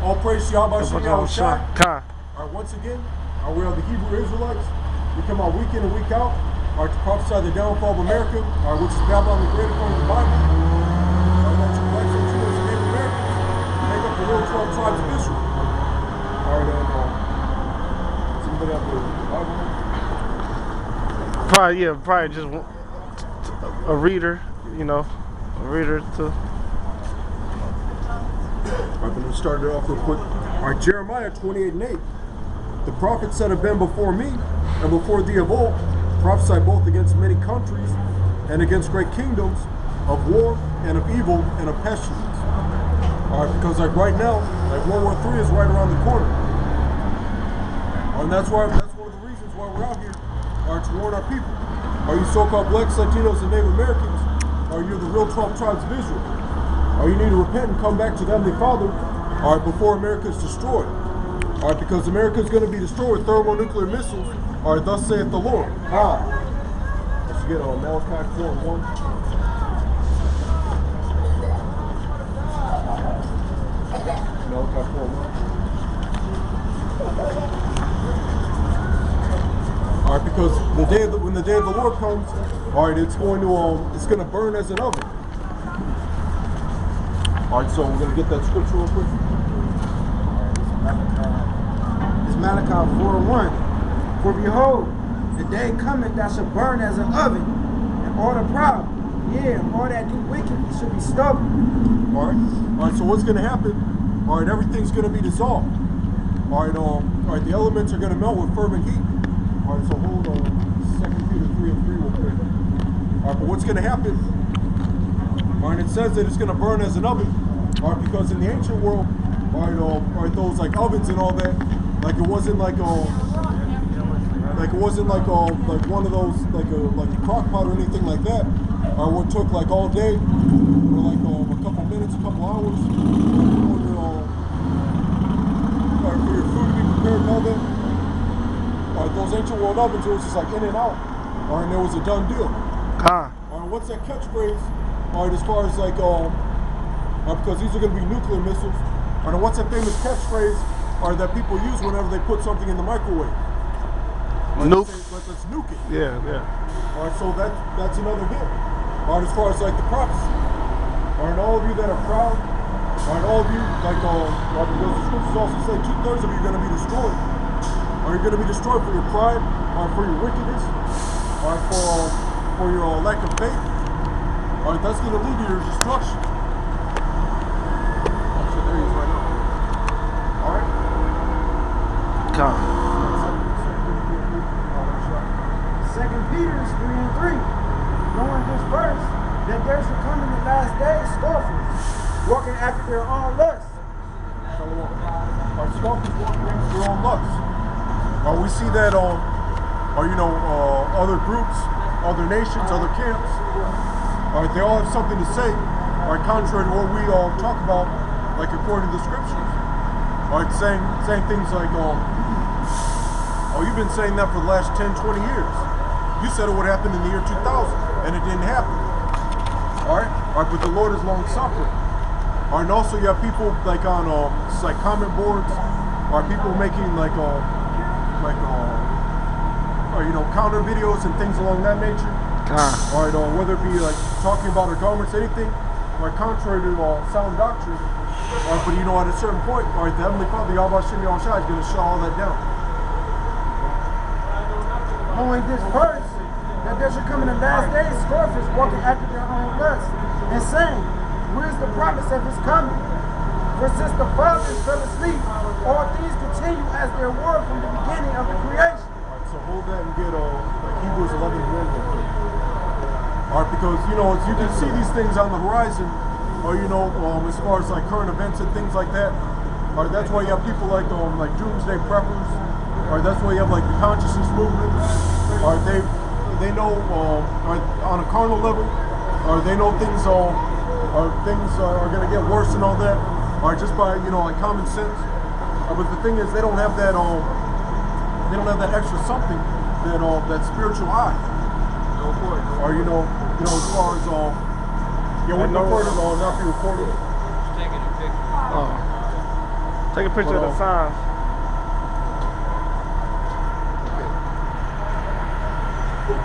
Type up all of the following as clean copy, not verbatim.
All praise to Yahweh Shem Yahushai. Khan. All right, once again, we are the Hebrew Israelites. We come out week in and week out to prophesy the downfall of America, which is Babylon the Great according to the Bible. That you blacks and Jews and Native Americans make up the real 12 tribes of Israel. All right, somebody have the Bible? Probably just a reader, you know, a reader to. All right, let's start it off real quick. All right, Jeremiah 28:8. The prophets that have been before me and before thee of old prophesy both against many countries and against great kingdoms of war and of evil and of pestilence. All right, because like right now, like World War III is right around the corner. And that's one of the reasons why we're out here, to warn our people. Are you so-called blacks, Latinos, and Native Americans? Are you the real 12 tribes of Israel? You need to repent and come back to them, the Father, before America is destroyed. Because America is going to be destroyed with thermonuclear missiles, thus saith the Lord. Let's get on Malachi 4:1. Malachi 4:1. Because when the day of the Lord comes, it's going to burn as an oven. So we're going to get that scripture real quick. It's Malachi 4:1. For behold, the day cometh that shall burn as an oven, and all the proud, and all that do wickedly shall be stubborn. All right. So what's going to happen? Everything's going to be dissolved. The elements are going to melt with fervent heat. So hold on. 2 Peter 3:3 real quick. But what's going to happen? It says that it's going to burn as an oven. Because in the ancient world, those like ovens and all that, like it wasn't like one of those like a crock pot or anything like that. What took like all day, or like a couple minutes, a couple hours, for your food to be prepared and all that. Those ancient world ovens, it was just like in and out, and there was a done deal. What's that catchphrase? As far as like because these are going to be nuclear missiles. What's that famous catchphrase that people use whenever they put something in the microwave? Nuke. Let's nuke it. Yeah. So that's another hit. As far as like the prophecy. All of you that are proud, all of you, like because the scriptures also say 2/3 of you are going to be destroyed. You're going to be destroyed for your pride, for your wickedness, for your lack of faith. That's going to lead to your destruction. So there he is right now. All right. Come. 2 Peter 3:3. Knowing this verse, that there shall come in the last days scoffers, walking after their own lusts. Scoffers walking after their own lusts. We see that other groups, other nations, other camps, they all have something to say, contrary to what we all talk about, like according to the scriptures. Saying things like, you've been saying that for the last 10, 20 years. You said it would happen in the year 2000, and it didn't happen. But the Lord is long suffering. And also you have people like on comment boards, people making counter videos and things along that nature. Whether it be like talking about our governments, anything contrary to sound doctrine. But at a certain point, the Heavenly Father, Yahweh Shem Yahushai, is going to shut all that down. Knowing this verse, that there should come in the last days scoffers walking after their own lusts, and saying, where is the promise of his coming? For since the fathers fell asleep, all things continue as there were from the beginning of the creation. So hold that and get Hebrews 11:1. Because as you can see these things on the horizon, as far as like current events and things like that. That's why you have people like doomsday preppers. That's why you have like the consciousness movement. They know on a carnal level, they know things are going to get worse and all that, just by like common sense. But the thing is, they don't have that extra something, that spiritual eye. As far as yeah, we're recording, not be recorded. Just taking a picture. Take a picture of the sign.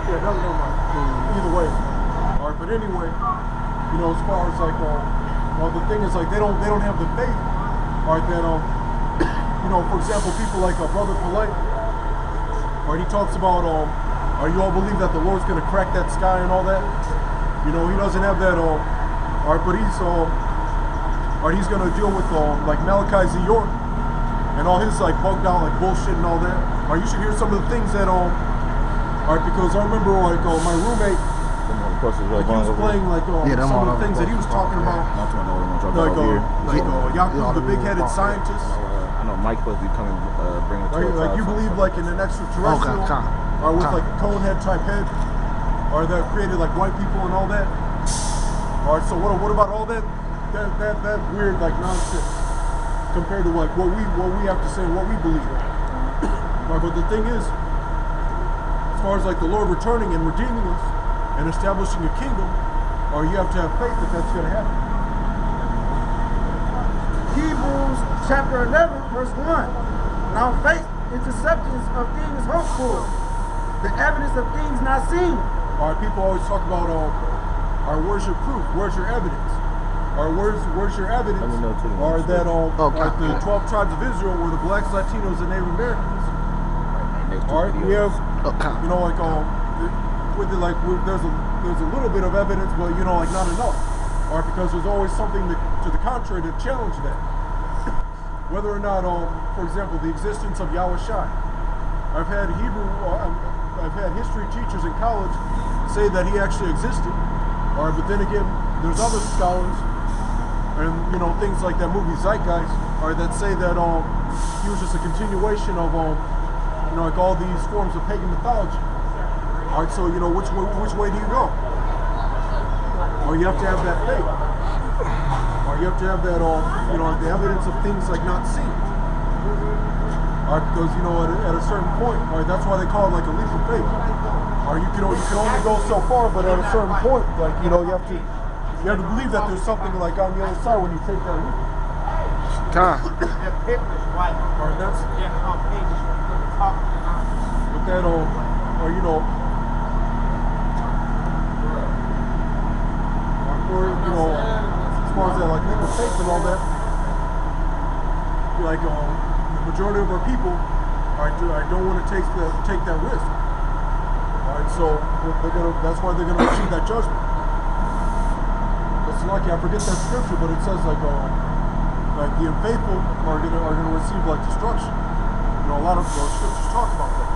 Yeah, never mind. Either way. All right, but anyway, you know, as far as like, well, the thing is like they don't have the faith. All right, that you know, for example, people like Brother Polite. All right, he talks about you all believe that the Lord's gonna crack that sky and all that. You know, he doesn't have that. All right, but he's gonna deal with like Malachi Z. York and all his like bugged out like bullshit and all that. All right, you should hear some of the things that all right, because I remember like my roommate, like, he was playing like some of the things that he was talking about, like Yaakov, the big-headed scientist. I know Mike supposed to be coming, bringing the like you believe like in an extraterrestrial, or with like a cone head type head, or that created like white people and all that. All right, so what about all that weird like nonsense compared to like what we have to say and what we believe in? Right, but the thing is, as far as like the Lord returning and redeeming us and establishing a kingdom, or you have to have faith that that's going to happen. Hebrews chapter 11, verse 1. Now faith is the substance of things hoped for, the evidence of things not seen. All right, people always talk about, where's your proof? Where's your evidence? Or where's your evidence? Or that like the 12 tribes of Israel were the blacks, Latinos, and Native Americans. All right, we have, you know, like there's a little bit of evidence, but you know, like not enough. All right, because there's always something to the contrary to challenge that. Whether or not, for example, the existence of Yahweh Shai. I've had history teachers in college say that he actually existed. All right, but then again, there's other scholars, and you know, things like that movie Zeitgeist, all right, that say that he was just a continuation of you know, like all these forms of pagan mythology. All right, so you know, which way do you go? Or you have to have that faith, or you have to have that you know, the evidence of things like not seen. All right, because you know, at a certain point, all right, that's why they call it like a leap of faith. Or you can only go so far, but at a certain point, like you know, you have to believe that there's something like on the other side when you take that leap. Or that's with that or you know. Or you know, as far as that like leap of faith and all that, like the majority of our people, I don't want to take that risk. All right, so that's why they're gonna receive that judgment. It's lucky, I forget that scripture, but it says like the unfaithful are gonna receive like destruction. You know, a lot of those scriptures talk about that.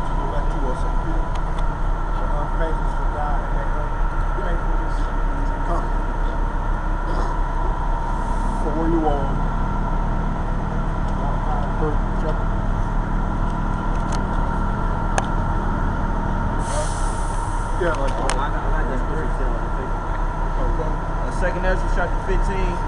So go back to us. Unfaithful for God. So were you third chapter? Yeah, like I like that scripture. Second Ezra chapter 15,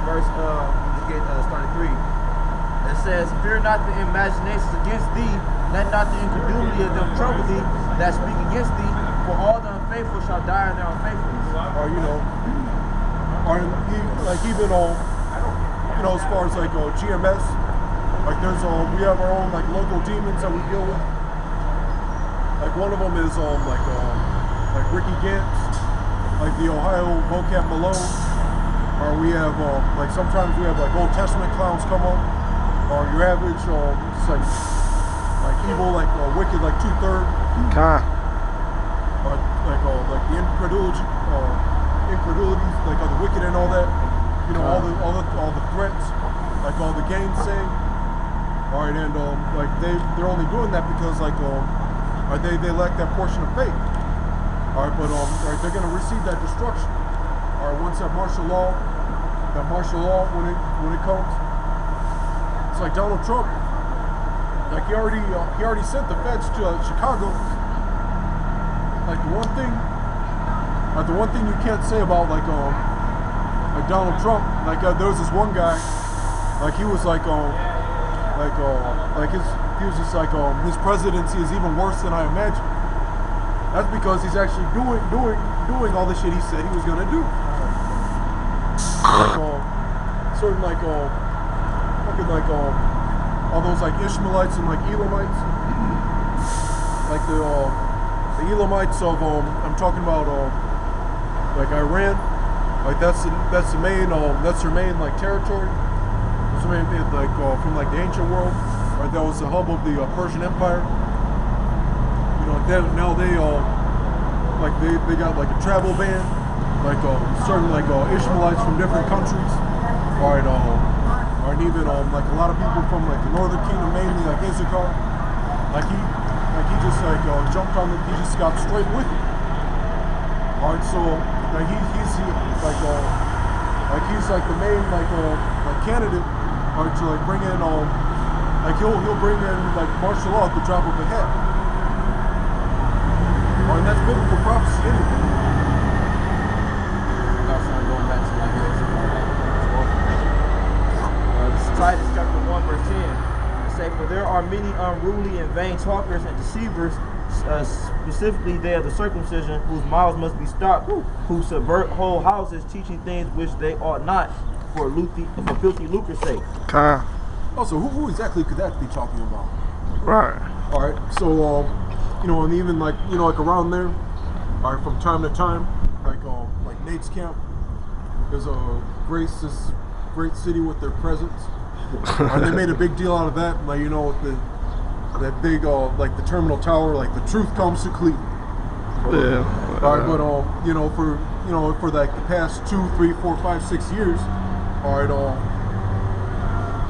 verse starting 3. It says, "Fear not the imaginations against thee, let not the incredulity of them trouble thee that speak against thee, for all the unfaithful shall die in their unfaithfulness." Or you know, or like even you know, as far as like GMS, like there's we have our own like local demons that we deal with. Like one of them is like Ricky Gantz, like the Ohio Vocab Malone, or we have like sometimes we have like Old Testament clowns come on, or your average it's like evil, like wicked, like 2/3. Like the incredulities, like the wicked and all that. You know, all the threats, like all the gainsaying. All right, and like they're only doing that because like they lack that portion of faith. All right, but right, they're gonna receive that destruction. All right, once that martial law when it comes, it's like Donald Trump. Like he already sent the feds to Chicago. Like the one thing you can't say about like Donald Trump, like there was this one guy, like he was like he was just like his presidency is even worse than I imagined. That's because he's actually doing all the shit he said he was gonna do. Like, so certain like fucking like all those like Ishmaelites and like Elamites, like the Elamites of I'm talking about like Iran, like that's the main that's their main like territory. That's the main like from like the ancient world. Right, that was the hub of the Persian Empire. You know, like now they like they got like a travel ban, like certain like Ishmaelites from different countries. All right, and even like a lot of people from like the Northern Kingdom, mainly like Issachar, like he just like jumped on he just got straight with it. All right, so like he's like the main like candidate, to like bring in like he'll bring in like martial law at the drop of a hat. All right, and that's biblical prophecy anyway. Going back to my this is Titus chapter 1 verse 10. It say, for there are many unruly and vain talkers and deceivers, specifically they of the circumcision, whose mouths must be stopped, who subvert whole houses, teaching things which they ought not, for filthy lucre's sake. Also, who exactly could that be talking about? Right. All right, so you know, and even like like around there, all right, from time to time, like Nate's camp, there's a this great city with their presence. They made a big deal out of that, like with that big like the terminal tower, like the truth comes to Cleveland. Yeah. All right, but for like the past 2, 3, 4, 5, 6 years, all right,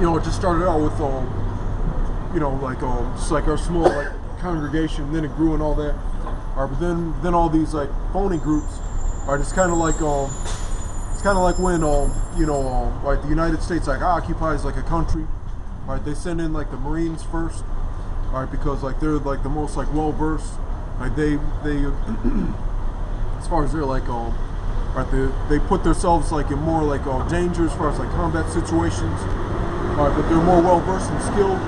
it just started out with just like our small like congregation, then it grew and all that. All right, but then all these like phony groups, all right, it's kind of like when like the United States like occupies like a country, all right, they send in like the Marines first, all right, because like they're like the most like well versed, like they as far as they're like right, they put themselves like in more like danger as far as like combat situations. All right, but they're more well versed and skilled,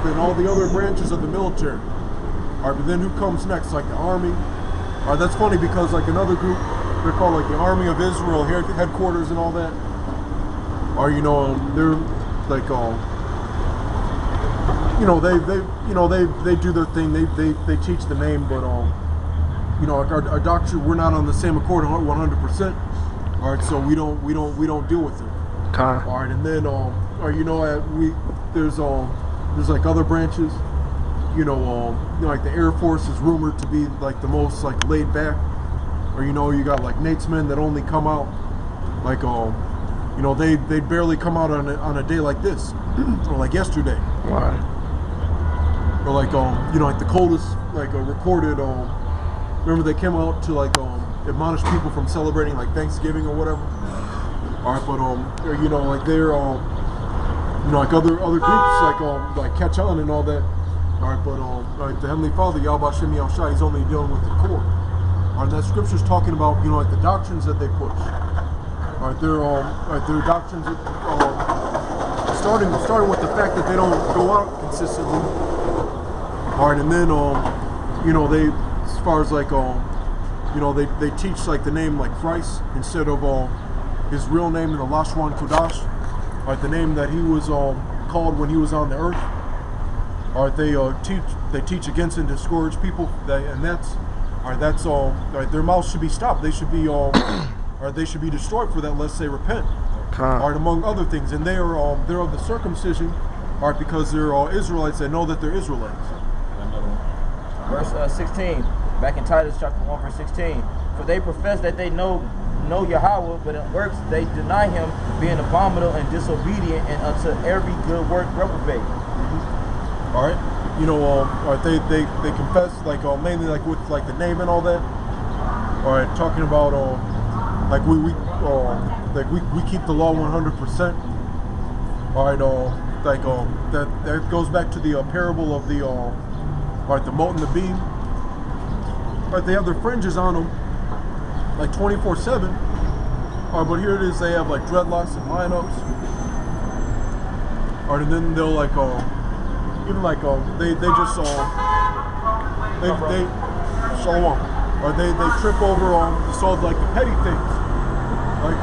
than all the other branches of the military. All right, but then who comes next? Like the army. All right, that's funny because like another group, they're called like the Army of Israel headquarters and all that. Or they're like they do their thing. They teach the name, but like our doctrine, we're not on the same accord 100%. All right, so we don't deal with it. All right, and then there's like other branches, like the Air Force is rumored to be like the most like laid back, or you got like Nate's men that only come out like they barely come out on a day like this or like yesterday. Right. Or like like the coldest like recorded remember they came out to like admonish people from celebrating like Thanksgiving or whatever. All right, but like they're like other groups like catch on and all that. All right, but like the Heavenly Father Yahweh Shem Yahushua, he's only dealing with the core. All right, that scripture's talking about like the doctrines that they push. All right, their doctrines starting with the fact that they don't go out consistently. All right, and then they as far as like they teach like the name like Christ instead of his real name in the Lashwan Kodash, right, the name that he was called when he was on the earth. All right, they teach against and discourage people, that's right, their mouths should be stopped. They should be they should be destroyed for that, lest they repent. All right, among other things, and they're of the circumcision, all right, because they're Israelites that know that they're Israelites. Verse 16, back in Titus chapter 1 verse 16, for they profess that they know Yahweh, but in works they deny him, being abominable and disobedient, and unto every good work reprobate. All right, all right, they confess like mainly like with like the name and all that. All right, talking about like we keep the law 100%. All right, like that goes back to the parable of the all right, the mote and the beam. All right, they have their fringes on them like 24/7. All right, but here it is, they have like dreadlocks and lineups. All right, and then they'll like even like they just they shalom, or they trip over like the petty things, like